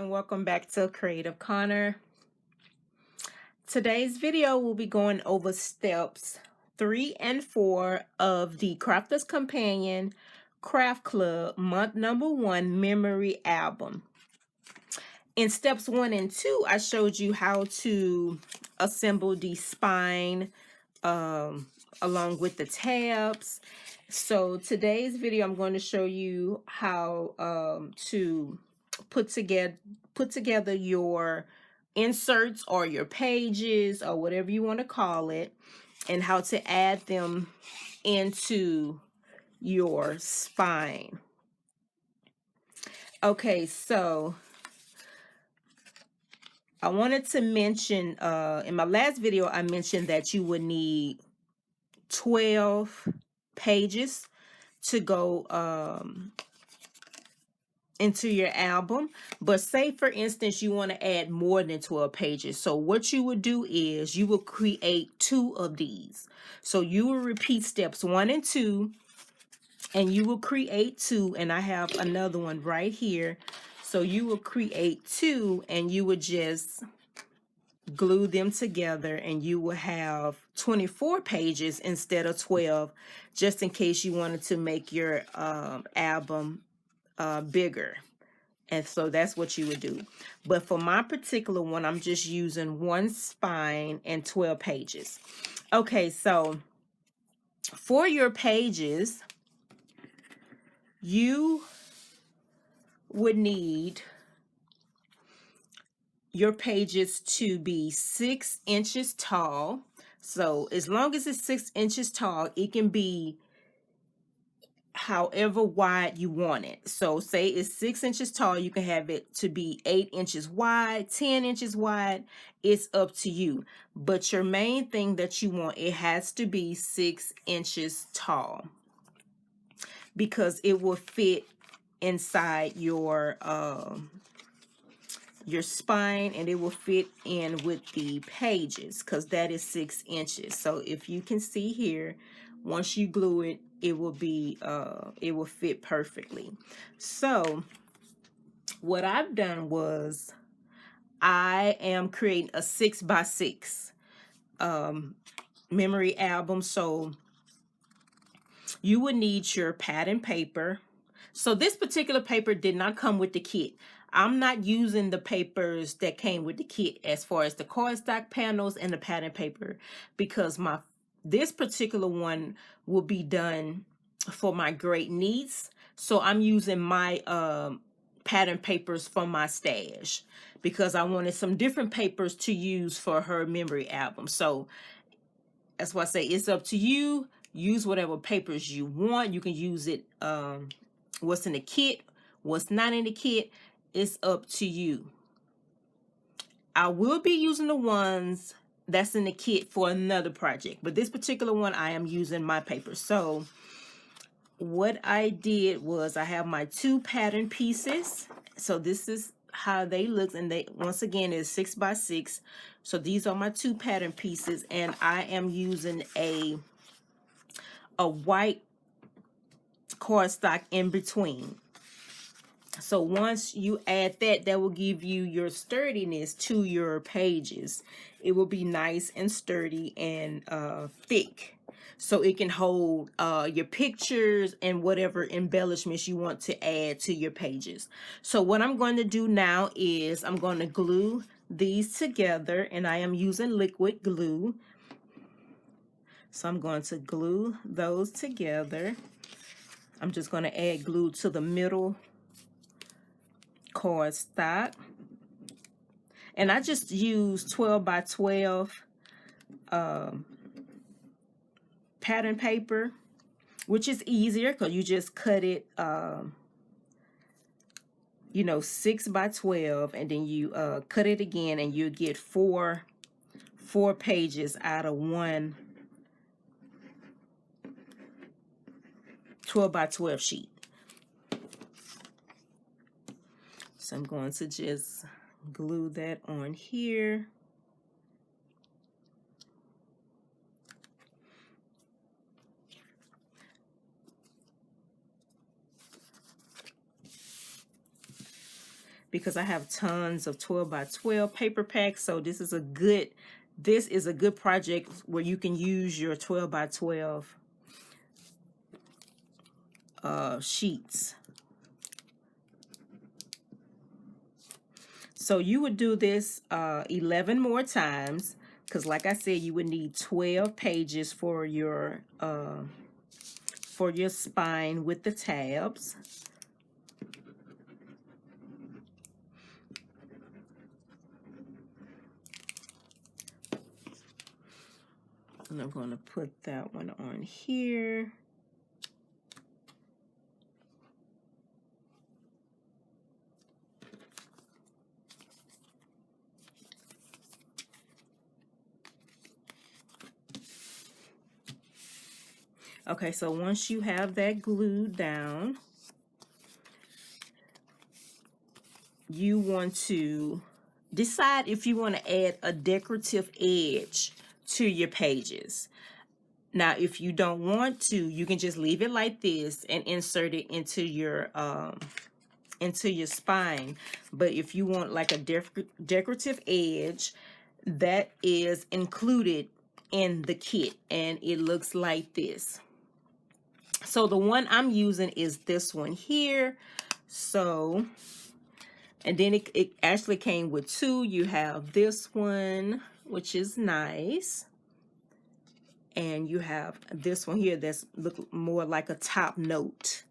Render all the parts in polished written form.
and welcome back to Creative Corner. Today's video will be going over steps 3 and 4 of the Crafter's Companion Craft Club month number 1 memory album. In steps 1 and 2, I showed you how to assemble the spine along with the tabs. So today's video, I'm going to show you how to put together your inserts or your pages or whatever you want to call it, and how to add them into your spine. Okay, so I wanted to mention, in my last video, I mentioned that you would need 12 pages to go into your album. But say, for instance, you want to add more than 12 pages. So what you would do is you will create 2 of these. So you will repeat steps 1 and 2, and you will create 2. And I have another one right here. So you will create 2, and you would just glue them together, and you will have 24 pages instead of 12, just in case you wanted to make your album bigger. And so that's what you would do. But for my particular one, I'm just using 1 spine and 12 pages. Okay, so for your pages, you would need your pages to be 6 inches tall. So as long as it's 6 inches tall, it can be however wide you want it. So say it's 6 inches tall, you can have it to be 8 inches wide, 10 inches wide. It's up to you. But your main thing that you want, it has to be 6 inches tall, because it will fit inside your spine, and it will fit in with the pages, because that is 6 inches. So if you can see here, once you glue it, it will be it will fit perfectly. So what I've done was I am creating a 6x6 memory album. So you would need your pattern paper. So this particular paper did not come with the kit. I'm not using the papers that came with the kit as far as the cardstock panels and the pattern paper, because this particular one will be done for my great niece. So I'm using my pattern papers from my stash, because I wanted some different papers to use for her memory album. So that's why I say it's up to you. Use whatever papers you want. You can use it, what's in the kit, what's not in the kit. It's up to you. I will be using the ones that's in the kit for another project, but this particular one, I am using my paper. So what I did was I have my 2 pattern pieces. So this is how they look, and they, once again, is 6x6. So these are my 2 pattern pieces, and I am using a white cardstock in between. So once you add that, that will give you your sturdiness to your pages. It will be nice and sturdy and thick, so it can hold your pictures and whatever embellishments you want to add to your pages. So what I'm going to do now is I'm going to glue these together, and I am using liquid glue. So I'm going to glue those together. I'm just going to add glue to the middle cardstock, and I just use 12x12 pattern paper, which is easier because you just cut it 6x12, and then you cut it again, and you get four pages out of one 12x12 sheet. So I'm going to just glue that on here. because I have tons of 12 by 12 paper packs. So this is a good project where you can use your 12 by 12 sheets. So you would do this 11 more times, because like I said, you would need 12 pages for your spine with the tabs. And I'm going to put that one on here. Okay, so once you have that glued down, you want to decide if you want to add a decorative edge to your pages. Now, if you don't want to, you can just leave it like this and insert it into your spine. But if you want like a decorative edge, that is included in the kit, and it looks like this. So the one I'm using is this one here. So, and then it actually came with two. You have this one, which is nice. And you have this one here that's look more like a top note.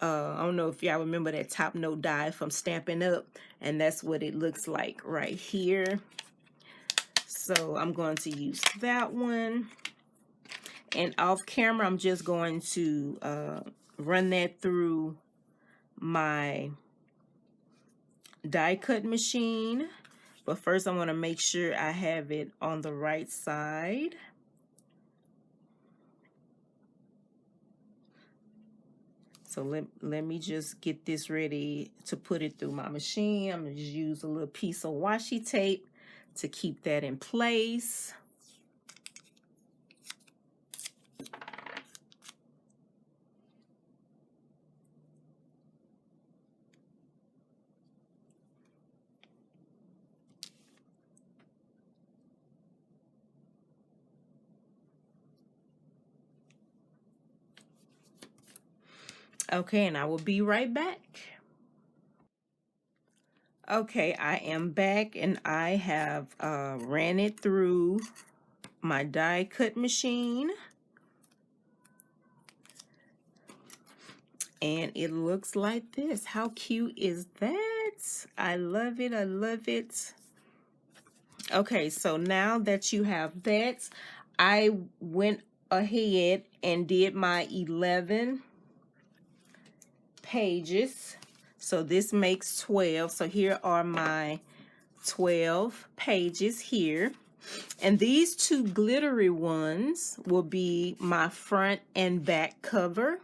I don't know if y'all remember that top note die from Stampin' Up, and that's what it looks like right here. So I'm going to use that one. And off camera, I'm just going to run that through my die cut machine. But first I want to make sure I have it on the right side. So let me just get this ready to put it through my machine. I'm going to just use a little piece of washi tape to keep that in place. Okay, and I will be right back. Okay, I am back, and I have ran it through my die cut machine. And it looks like this. How cute is that? I love it. I love it. Okay, so now that you have that, I went ahead and did my 11 pages. So this makes 12. So here are my 12 pages here. And these two glittery ones will be my front and back cover.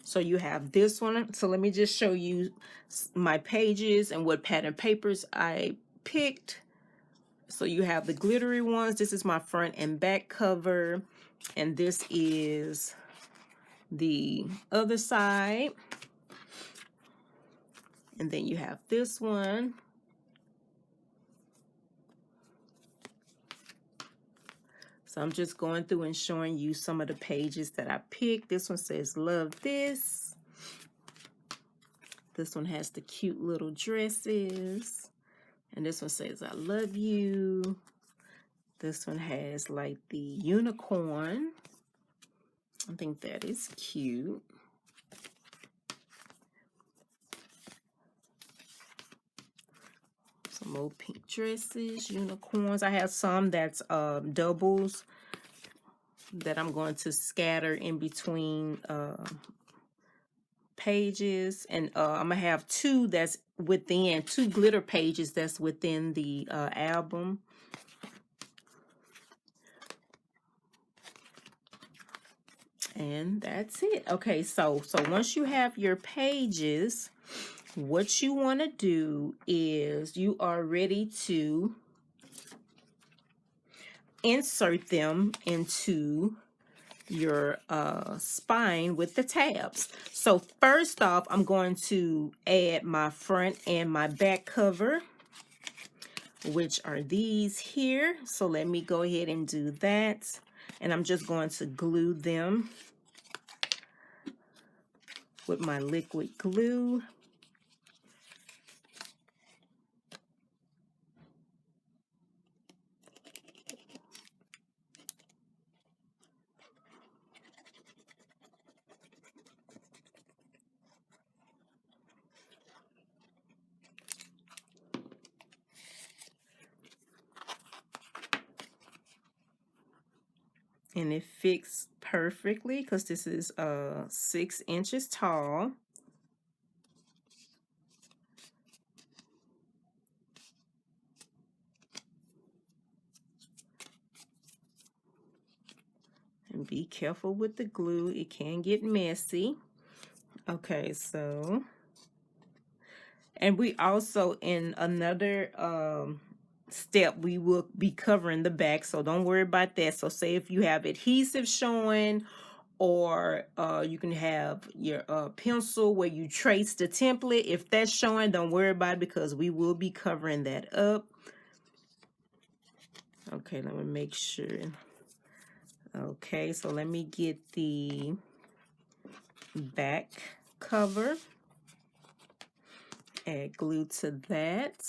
So you have this one. So let me just show you my pages and what pattern papers I picked. So you have the glittery ones. This is my front and back cover. And this is the other side. And then you have this one. So I'm just going through and showing you some of the pages that I picked. This one says, love this. This one has the cute little dresses. And this one says, I love you. This one has like the unicorn. I think that is cute. Some more pink dresses, unicorns. I have some that's doubles that I'm going to scatter in between pages. And I'm gonna have two that's within, two glitter pages that's within the album. And that's it. Okay, so once you have your pages, what you want to do is you are ready to insert them into your spine with the tabs. So first off, I'm going to add my front and my back cover, which are these here. So let me go ahead and do that. And I'm just going to glue them with my liquid glue. And it fits perfectly because this is 6 inches tall. And be careful with the glue, it can get messy. Okay, so, and we also, in another step, we will be covering the back, so don't worry about that. So say if you have adhesive showing, or you can have your pencil where you trace the template. If that's showing, don't worry about it because we will be covering that up. Okay, let me make sure. Okay, so let me get the back cover. Add glue to that.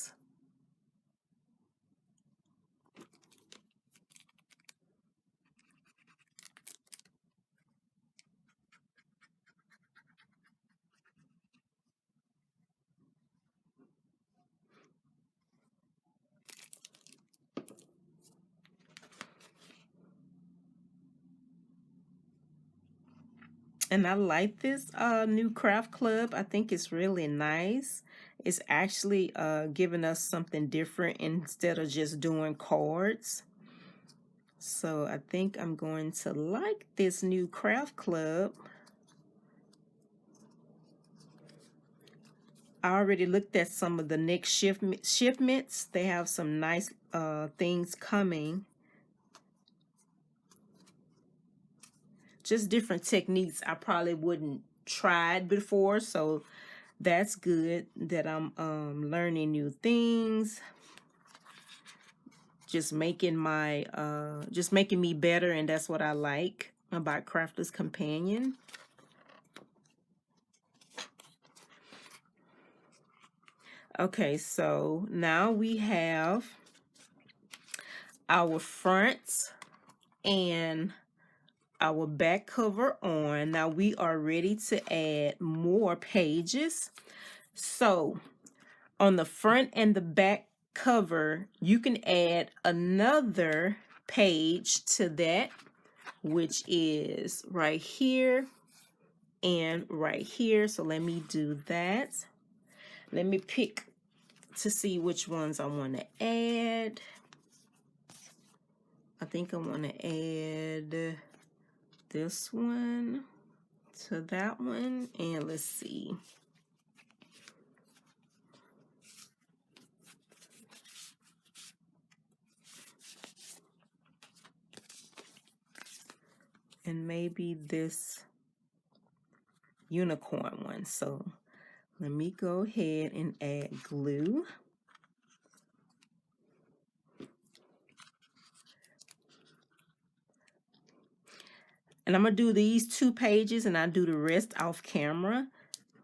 And I like this new craft club. I think it's really nice. It's actually giving us something different instead of just doing cards. So I think I'm going to like this new craft club. I already looked at some of the next shipments. They have some nice things coming. Just different techniques I probably wouldn't tried before, so that's good that I'm learning new things. Just making me better, and that's what I like about Crafter's Companion. Okay, so now we have our front and our back cover on. Now we are ready to add more pages. So on the front and the back cover, you can add another page to that, which is right here and right here. So let me do that. Let me pick to see which ones I want to add. I think I want to add this one to that one, and let's see. And maybe this unicorn one. So let me go ahead and add glue. And I'm going to do these 2 pages and I'll do the rest off camera.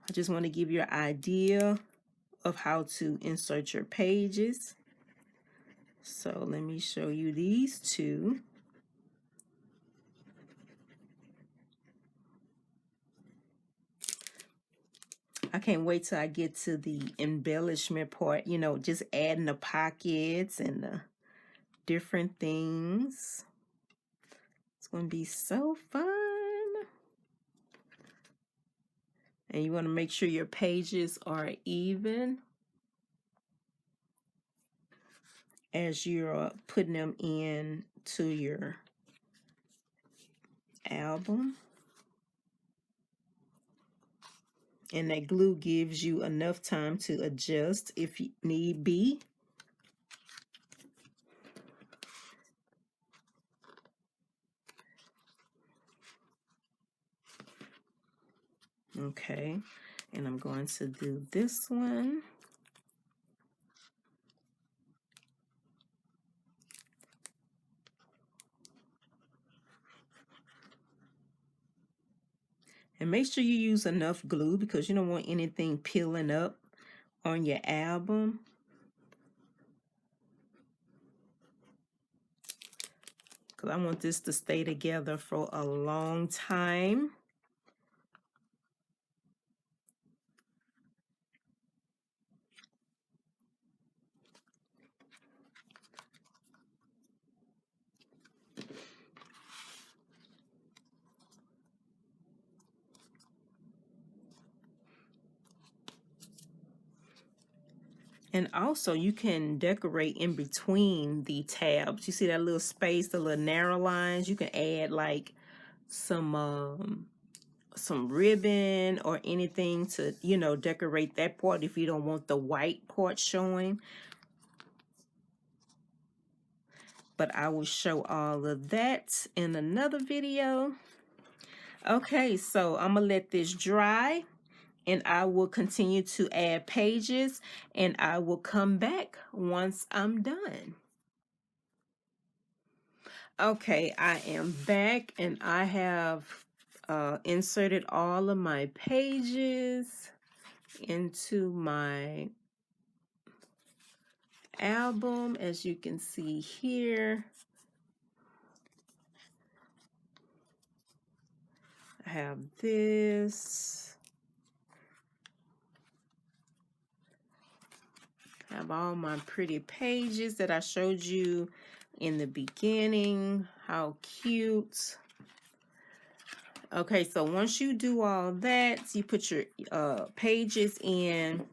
I just want to give you an idea of how to insert your pages. So let me show you these 2. I can't wait till I get to the embellishment part, you know, just adding the pockets and the different things. It's going to be so fun. And you want to make sure your pages are even as you're putting them in to your album. And that glue gives you enough time to adjust if you need be. Okay, and I'm going to do this one. And make sure you use enough glue because you don't want anything peeling up on your album. Because I want this to stay together for a long time. And also you can decorate in between the tabs. You see that little space, the little narrow lines? You can add like some ribbon or anything to, you know, decorate that part if you don't want the white part showing. But I will show all of that in another video. Okay, so I'm gonna let this dry and I will continue to add pages and I will come back once I'm done. Okay, I am back and I have inserted all of my pages into my album, as you can see here. I have this. I have all my pretty pages that I showed you in the beginning. How cute. Okay, so once you do all that, you put your pages in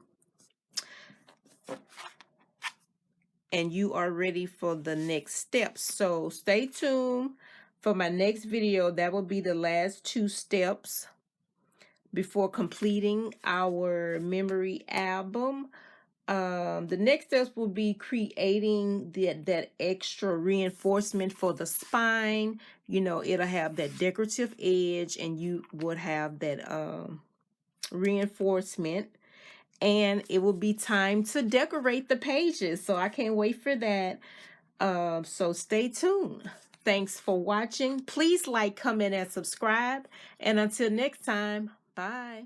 and you are ready for the next steps. So stay tuned for my next video. That will be the last 2 steps before completing our memory album. The next steps will be creating that extra reinforcement for the spine. You know, it'll have that decorative edge and you would have that reinforcement. And it will be time to decorate the pages. So I can't wait for that. So stay tuned. Thanks for watching. Please like, comment, and subscribe. And until next time, bye.